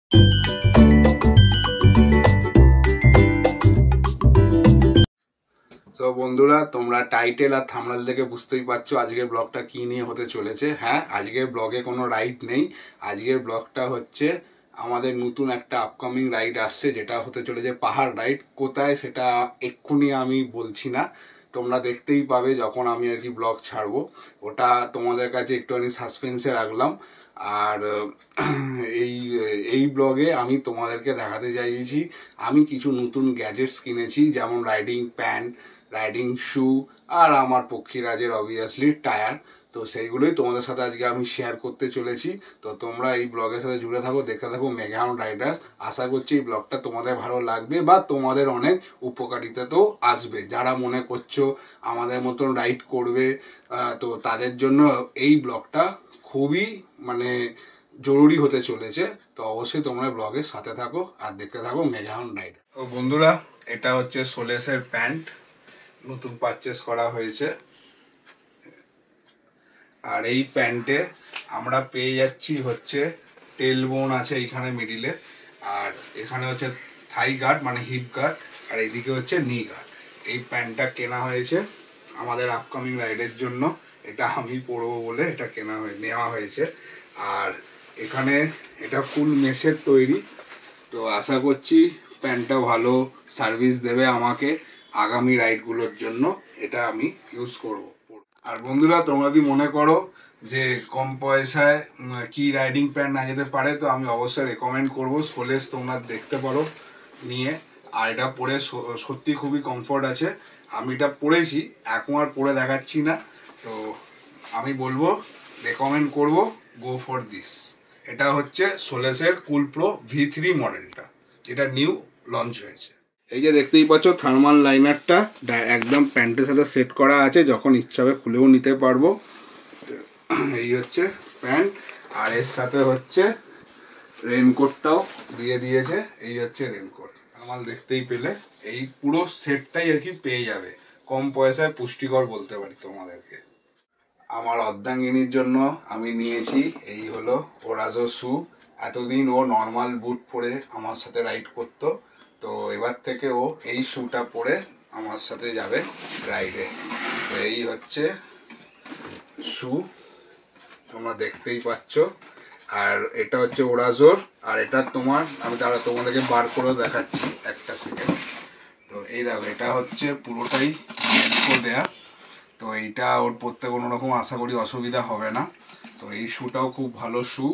তো বন্ধুরা, তোমরা টাইটেল আর থাম্বনেল দেখে বুঝতেই পারছো আজকের ব্লগটা কি নিয়ে হতে চলেছে। হ্যাঁ, আজকের ব্লগে কোনো রাইড নেই। আজকের ব্লগটা হচ্ছে আমাদের নতুন একটা আপকামিং রাইড আসছে, যেটা হতে চলেছে পাহাড় রাইড। কোথায় সেটা এক্ষুনি আমি বলছি না, তোমরা দেখতেই পাবে যখন আমি আর কি ব্লগ ছাড়বো। ওটা তোমাদের কাছে একটুখানি সাসপেন্সে রাখলাম। আর এই এই ব্লগে আমি তোমাদেরকে দেখাতে চাইছি আমি কিছু নতুন গ্যাজেটস কিনেছি, যেমন রাইডিং প্যান্ট, রাইডিং শু, আর আমার পক্ষীরাজের অবভিয়াসলি টায়ার। তো সেইগুলোই তোমাদের সাথে আজকে আমি শেয়ার করতে চলেছি। তো তোমরা এই ব্লগের সাথে জুড়ে থাকো, দেখতে থাকো মেগাহাউন্ড রাইডার্স। আশা করছি এই ব্লগটা তোমাদের ভালো লাগবে বা তোমাদের অনেক উপকারিতাতেও আসবে। যারা মনে করছো আমাদের মতন রাইড করবে, তো তাদের জন্য এই ব্লগটা খুবই জরুরি হতে চলেছে। তো অবশ্যই তোমরা ব্লগের সাথে থাকো আর দেখতে থাকো মেগাহাউন্ড রাইড। তো বন্ধুরা, এটা হচ্ছে সোলেসের প্যান্ট, নতুন পারচেস করা হয়েছে। আর এই প্যান্টে আমরা পেয়ে যাচ্ছি হচ্ছে টেল বোন আছে এইখানে মিডিলে, আর এখানে হচ্ছে থাই গার্ড মানে হিপ গার্ড, আর এইদিকে হচ্ছে নি গার্ড। এই প্যান্টটা কেনা হয়েছে আমাদের আপকামিং রাইডের জন্য। এটা আমি পরবো বলে এটা নেওয়া হয়েছে। আর এখানে এটা ফুল মেশের তৈরি। তো আশা করছি প্যান্টটা ভালো সার্ভিস দেবে আমাকে আগামী রাইডগুলোর জন্য। এটা আমি ইউজ করব। আর বন্ধুরা, তোমরা যদি মনে করো যে কম পয়সায় কি রাইডিং প্যান্ট না যেতে পারে, তো আমি অবশ্যই রেকমেন্ড করব সোলেস। তোমরা দেখতে পারো নিয়ে। আর এটা পরে সত্যি খুবই কমফোর্ট আছে। আমি এটা পরেছি, এখন আর পরে দেখাচ্ছি না। তো আমি বলবো, রেকমেন্ড করব, গো ফর দিস। এটা হচ্ছে সোলেসের কুল প্রো V3 মডেলটা, যেটা নিউ লঞ্চ হয়েছে। এই যে দেখতেই পাচ্ছ থার্মাল লাইনারটা একদম প্যান্টের সাথে সেট করা আছে, যখন ইচ্ছা হবে খুলেও নিতে পারবো। এই হচ্ছে প্যান্ট, আর এর সাথে হচ্ছে রেনকোটটাও দিয়ে দিয়েছে। এই হচ্ছে রেনকোট। থার্মাল দেখতেই পেলে এই পুরো সেটটাই আর কি পেয়ে যাবে কম পয়সায়, পুষ্টিকর বলতে পারি তোমাদেরকে। আমার অর্ধাঙ্গিনীর জন্য আমি নিয়েছি এই হলো ওরাজো শু। এতদিন ও নর্মাল বুট পরে আমার সাথে রাইড করতো, তো এবার থেকে ও এই শুটা পরে আমার সাথে যাবে রাইডে। তো এই হচ্ছে শু, তোমরা দেখতেই পাচ্ছ। আর এটা হচ্ছে ওরাজোর, আর এটা আমি তোমাদেরকে বার করে দেখাচ্ছি একটা সেকেন্ড। তো এই দেখো, এটা হচ্ছে পুরোটাই দেয়া। তো এইটা ওর পরতে কোনো রকম আশা করি অসুবিধা হবে না। তো এই শুটাও খুব ভালো শু।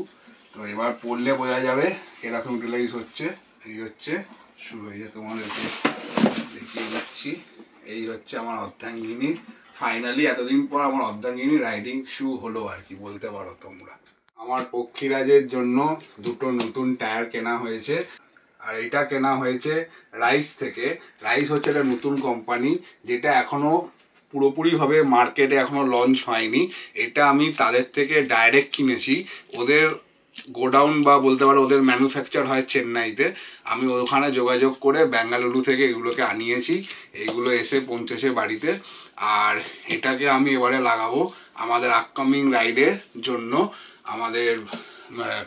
তো এবার পরলে বোঝা যাবে এরকম ইউটিলাইজ হচ্ছে। এই হচ্ছে শু, হয়ে তোমাদেরকে দেখিয়ে দিচ্ছি। এই হচ্ছে আমার অর্ধাঙ্গিনী। ফাইনালি এতদিন পর আমার অর্ধাঙ্গিনী রাইডিং শু হলো আর কি বলতে পারো তোমরা। আমার পক্ষীরাজের জন্য দুটো নতুন টায়ার কেনা হয়েছে। আর এটা কেনা হয়েছে রাইস থেকে। রাইস হচ্ছে একটা নতুন কোম্পানি, যেটা এখনো পুরোপুরিভাবে মার্কেটে এখনো লঞ্চ হয়নি। এটা আমি তাদের থেকে ডাইরেক্ট কিনেছি। ওদের গোডাউন বা বলতে পারো ওদের ম্যানুফ্যাকচার হয় চেন্নাইতে। আমি ওখানে যোগাযোগ করে বেঙ্গালুরু থেকে এগুলোকে আনিয়েছি। এইগুলো এসে পৌঁছেছে বাড়িতে। আর এটাকে আমি এবারে লাগাবো আমাদের আপকামিং রাইডের জন্য, আমাদের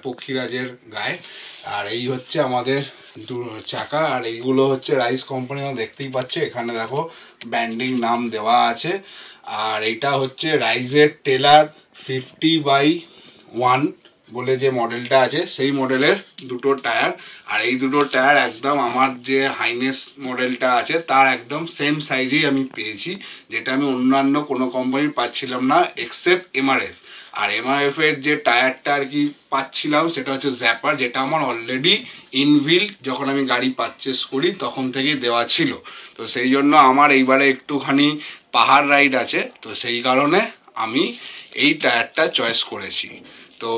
পক্ষীরাজের গায়ে। আর এই হচ্ছে আমাদের চাকা। আর এইগুলো হচ্ছে রাইস কোম্পানি, দেখতেই পাচ্ছ এখানে দেখো ব্র্যান্ডিং নাম দেওয়া আছে। আর এটা হচ্ছে রাইজের টেলার 50/1 বলে যে মডেলটা আছে, সেই মডেলের দুটো টায়ার। আর এই দুটো টায়ার একদম আমার যে হাইনেস মডেলটা আছে তার একদম সেম সাইজেই আমি পেয়েছি, যেটা আমি অন্যান্য কোনো কোম্পানির পাচ্ছিলাম না এক্সেপ্ট MRF। আর MRF এর যে টায়ারটা আর কি পাচ্ছিলাম সেটা হচ্ছে জ্যাপার, যেটা আমার অলরেডি ইনভিল যখন আমি গাড়ি পারচেস করি তখন থেকেই দেওয়া ছিল। তো সেই জন্য আমার এইবারে একটুখানি পাহাড় রাইড আছে, তো সেই কারণে আমি এই টায়ারটা চয়েস করেছি। তো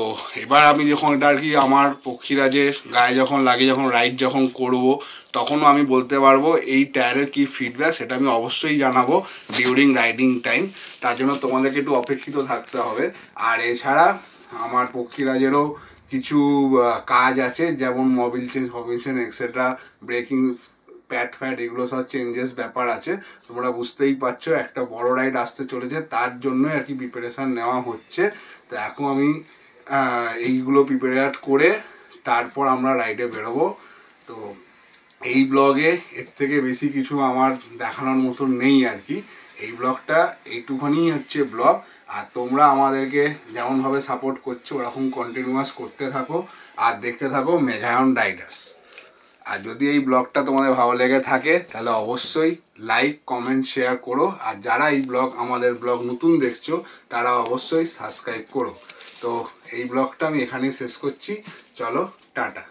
এবার আমি যখন এটা আর কি আমার পক্ষীরাজের গায়ে যখন লাগিয়ে যখন রাইড যখন করব, তখনও আমি বলতে পারবো এই টায়ারের কি ফিডব্যাক, সেটা আমি অবশ্যই জানাবো ডিউরিং রাইডিং টাইম। তার জন্য তোমাদেরকে একটু অপেক্ষিত থাকতে হবে। আর এছাড়া আমার পক্ষীরাজেরও কিছু কাজ আছে, যেমন Mobil change etcetera, breaking pad এগুলো সব চেঞ্জেস ব্যাপার আছে। তোমরা বুঝতেই পারছো একটা বড় রাইড আসতে চলেছে, তার জন্য আর কি প্রিপারেশান নেওয়া হচ্ছে। তো এখন আমি এইগুলো প্রিপেয়ার করে তারপর আমরা রাইডে বেরোবো। তো এই ব্লগে এর থেকে বেশি কিছু আমার দেখানোর মতন নেই আর কি। এই ব্লগটা এইটুখানি হচ্ছে ব্লগ। আর তোমরা আমাদেরকে যেমনভাবে সাপোর্ট করছো ওরকম কন্টিনিউয়াস করতে থাকো আর দেখতে থাকো মেঘায়ন রাইডার্স। আর যদি এই ব্লগটা তোমাদের ভালো লেগে থাকে তাহলে অবশ্যই লাইক কমেন্ট শেয়ার করো। আর যারা এই আমাদের ব্লগ নতুন দেখছো তারা অবশ্যই সাবস্ক্রাইব করো। তো এই ব্লগটা আমি এখানেই শেষ করছি। চলো টাটা।